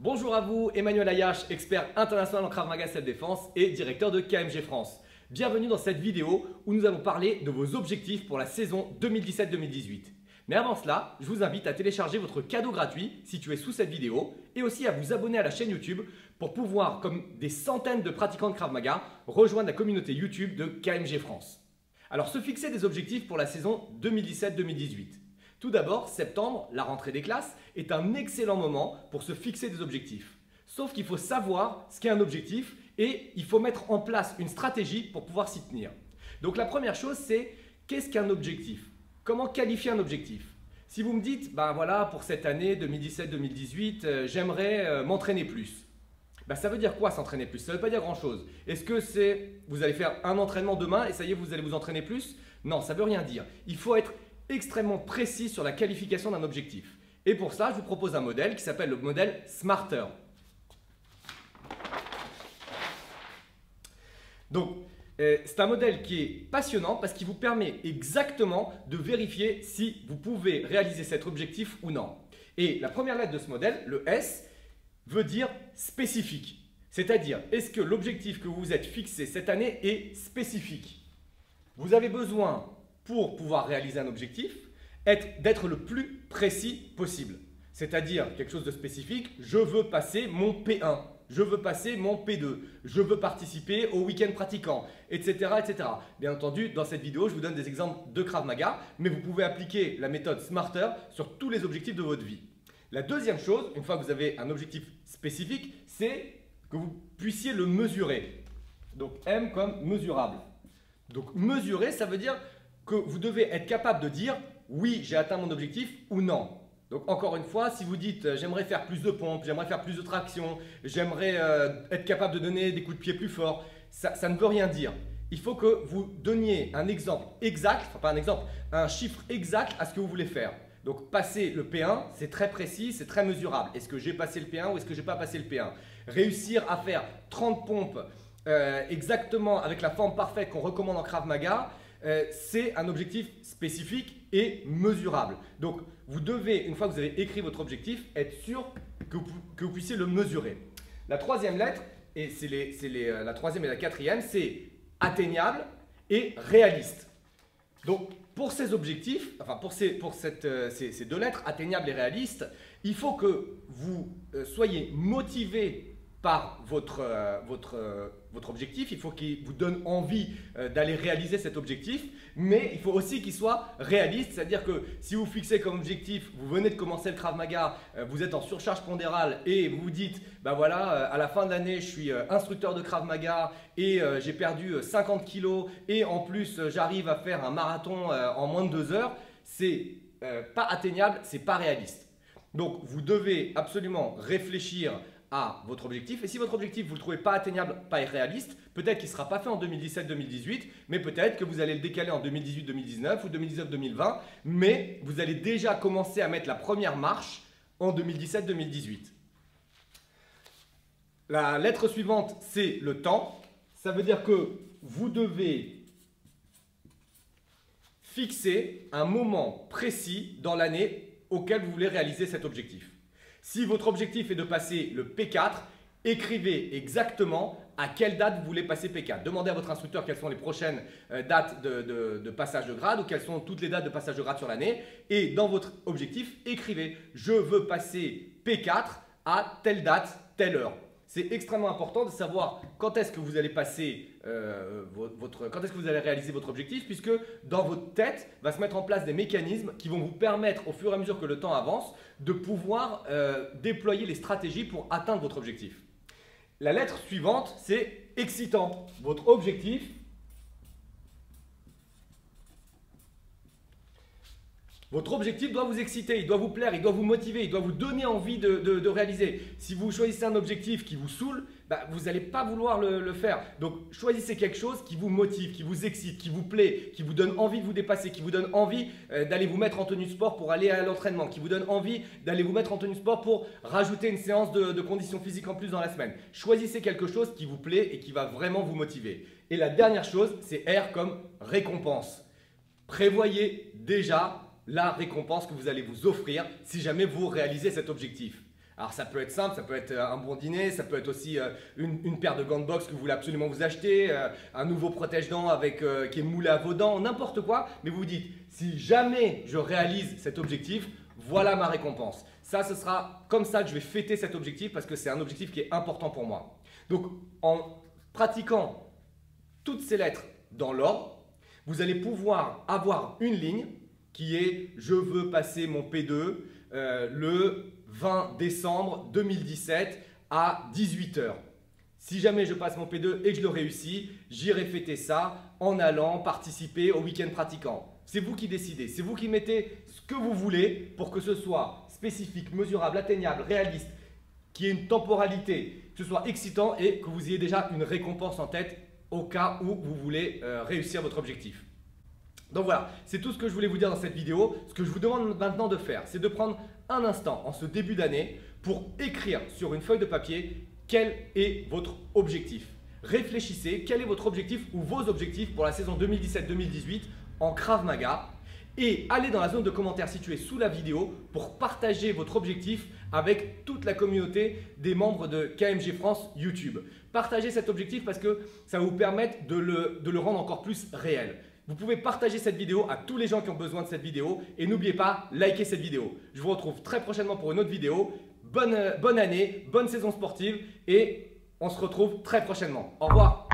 Bonjour à vous, Emmanuel Ayache, expert international en Krav Maga Self-Défense et directeur de KMG France. Bienvenue dans cette vidéo où nous allons parler de vos objectifs pour la saison 2017-2018. Mais avant cela, je vous invite à télécharger votre cadeau gratuit situé sous cette vidéo et aussi à vous abonner à la chaîne YouTube pour pouvoir, comme des centaines de pratiquants de Krav Maga, rejoindre la communauté YouTube de KMG France. Alors, se fixer des objectifs pour la saison 2017-2018. Tout d'abord, septembre, la rentrée des classes, est un excellent moment pour se fixer des objectifs. Sauf qu'il faut savoir ce qu'est un objectif et il faut mettre en place une stratégie pour pouvoir s'y tenir. Donc la première chose, c'est qu'est-ce qu'un objectif? Comment qualifier un objectif? Si vous me dites, ben voilà, pour cette année 2017-2018, j'aimerais m'entraîner plus. Ben, ça veut dire quoi s'entraîner plus? Ça ne veut pas dire grand-chose. Est-ce que c'est vous allez faire un entraînement demain et ça y est, vous allez vous entraîner plus? Non, ça ne veut rien dire. Il faut être extrêmement précis sur la qualification d'un objectif. Et pour ça, je vous propose un modèle qui s'appelle le modèle Smarter. Donc, c'est un modèle qui est passionnant parce qu'il vous permet exactement de vérifier si vous pouvez réaliser cet objectif ou non. Et la première lettre de ce modèle, le S, veut dire spécifique. C'est-à-dire, est-ce que l'objectif que vous vous êtes fixé cette année est spécifique? Vous avez besoin, pour pouvoir réaliser un objectif, d'être le plus précis possible. C'est-à-dire quelque chose de spécifique, je veux passer mon P1, je veux passer mon P2, je veux participer au week-end pratiquant, etc., etc. Bien entendu, dans cette vidéo, je vous donne des exemples de Krav Maga, mais vous pouvez appliquer la méthode Smarter sur tous les objectifs de votre vie. La deuxième chose, une fois que vous avez un objectif spécifique, c'est que vous puissiez le mesurer. Donc M comme mesurable. Donc mesurer, ça veut dire que vous devez être capable de dire oui, j'ai atteint mon objectif ou non. Donc encore une fois, si vous dites j'aimerais faire plus de pompes, j'aimerais faire plus de traction, j'aimerais être capable de donner des coups de pied plus forts, ça ne veut rien dire. Il faut que vous donniez un exemple exact, enfin pas un exemple, un chiffre exact à ce que vous voulez faire. Donc passer le P1, c'est très précis, c'est très mesurable. Est-ce que j'ai passé le P1 ou est-ce que j'ai pas passé le P1? Réussir à faire 30 pompes exactement avec la forme parfaite qu'on recommande en Krav Maga, c'est un objectif spécifique et mesurable. Donc, vous devez, une fois que vous avez écrit votre objectif, être sûr que vous puissiez le mesurer. La troisième lettre, et c'est la troisième et la quatrième, c'est atteignable et réaliste. Donc, pour ces objectifs, enfin pour ces deux lettres, atteignable et réaliste, il faut que vous soyez motivé par votre objectif, il faut qu'il vous donne envie d'aller réaliser cet objectif, mais il faut aussi qu'il soit réaliste, c'est-à-dire que si vous fixez comme objectif, vous venez de commencer le Krav Maga, vous êtes en surcharge pondérale et vous vous dites, ben voilà, à la fin de l'année, je suis instructeur de Krav Maga et j'ai perdu 50 kilos et en plus, j'arrive à faire un marathon en moins de 2 heures, c'est pas atteignable, c'est pas réaliste. Donc, vous devez absolument réfléchir à votre objectif. Et si votre objectif, vous ne le trouvez pas atteignable, pas réaliste, peut-être qu'il ne sera pas fait en 2017-2018, mais peut-être que vous allez le décaler en 2018-2019 ou 2019-2020, mais vous allez déjà commencer à mettre la première marche en 2017-2018. La lettre suivante, c'est le temps. Ça veut dire que vous devez fixer un moment précis dans l'année auquel vous voulez réaliser cet objectif. Si votre objectif est de passer le P4, écrivez exactement à quelle date vous voulez passer P4. Demandez à votre instructeur quelles sont les prochaines dates de passage de grade ou quelles sont toutes les dates de passage de grade sur l'année. Et dans votre objectif, écrivez « Je veux passer P4 à telle date, telle heure ». C'est extrêmement important de savoir quand est-ce que vous allez passer quand est-ce que vous allez réaliser votre objectif, puisque dans votre tête va se mettre en place des mécanismes qui vont vous permettre au fur et à mesure que le temps avance de pouvoir déployer les stratégies pour atteindre votre objectif. La lettre suivante, c'est excitant. Votre objectif, doit vous exciter, il doit vous plaire, il doit vous motiver, il doit vous donner envie de réaliser. Si vous choisissez un objectif qui vous saoule, bah, vous n'allez pas vouloir le faire. Donc choisissez quelque chose qui vous motive, qui vous excite, qui vous plaît, qui vous donne envie de vous dépasser, qui vous donne envie d'aller vous mettre en tenue de sport pour aller à l'entraînement, qui vous donne envie d'aller vous mettre en tenue de sport pour rajouter une séance de conditions physiques en plus dans la semaine. Choisissez quelque chose qui vous plaît et qui va vraiment vous motiver. Et la dernière chose, c'est R comme récompense. Prévoyez déjà la récompense que vous allez vous offrir si jamais vous réalisez cet objectif. Alors ça peut être simple, ça peut être un bon dîner, ça peut être aussi une paire de gants de boxe que vous voulez absolument vous acheter, un nouveau protège-dents qui est moulé à vos dents, n'importe quoi. Mais vous vous dites, si jamais je réalise cet objectif, voilà ma récompense. Ça, ce sera comme ça que je vais fêter cet objectif parce que c'est un objectif qui est important pour moi. Donc en pratiquant toutes ces lettres dans l'ordre, vous allez pouvoir avoir une ligne qui est « Je veux passer mon P2 le 20 décembre 2017 à 18 h. Si jamais je passe mon P2 et que je le réussis, j'irai fêter ça en allant participer au week-end pratiquant. » C'est vous qui décidez, c'est vous qui mettez ce que vous voulez pour que ce soit spécifique, mesurable, atteignable, réaliste, qu'il y ait une temporalité, que ce soit excitant et que vous ayez déjà une récompense en tête au cas où vous voulez réussir votre objectif. Donc voilà, c'est tout ce que je voulais vous dire dans cette vidéo. Ce que je vous demande maintenant de faire, c'est de prendre un instant en ce début d'année pour écrire sur une feuille de papier quel est votre objectif. Réfléchissez, quel est votre objectif ou vos objectifs pour la saison 2017-2018 en Krav Maga et allez dans la zone de commentaires située sous la vidéo pour partager votre objectif avec toute la communauté des membres de KMG France YouTube. Partagez cet objectif parce que ça va vous permettre de le rendre encore plus réel. Vous pouvez partager cette vidéo à tous les gens qui ont besoin de cette vidéo et n'oubliez pas, likez cette vidéo. Je vous retrouve très prochainement pour une autre vidéo. Bonne année, bonne saison sportive et on se retrouve très prochainement. Au revoir.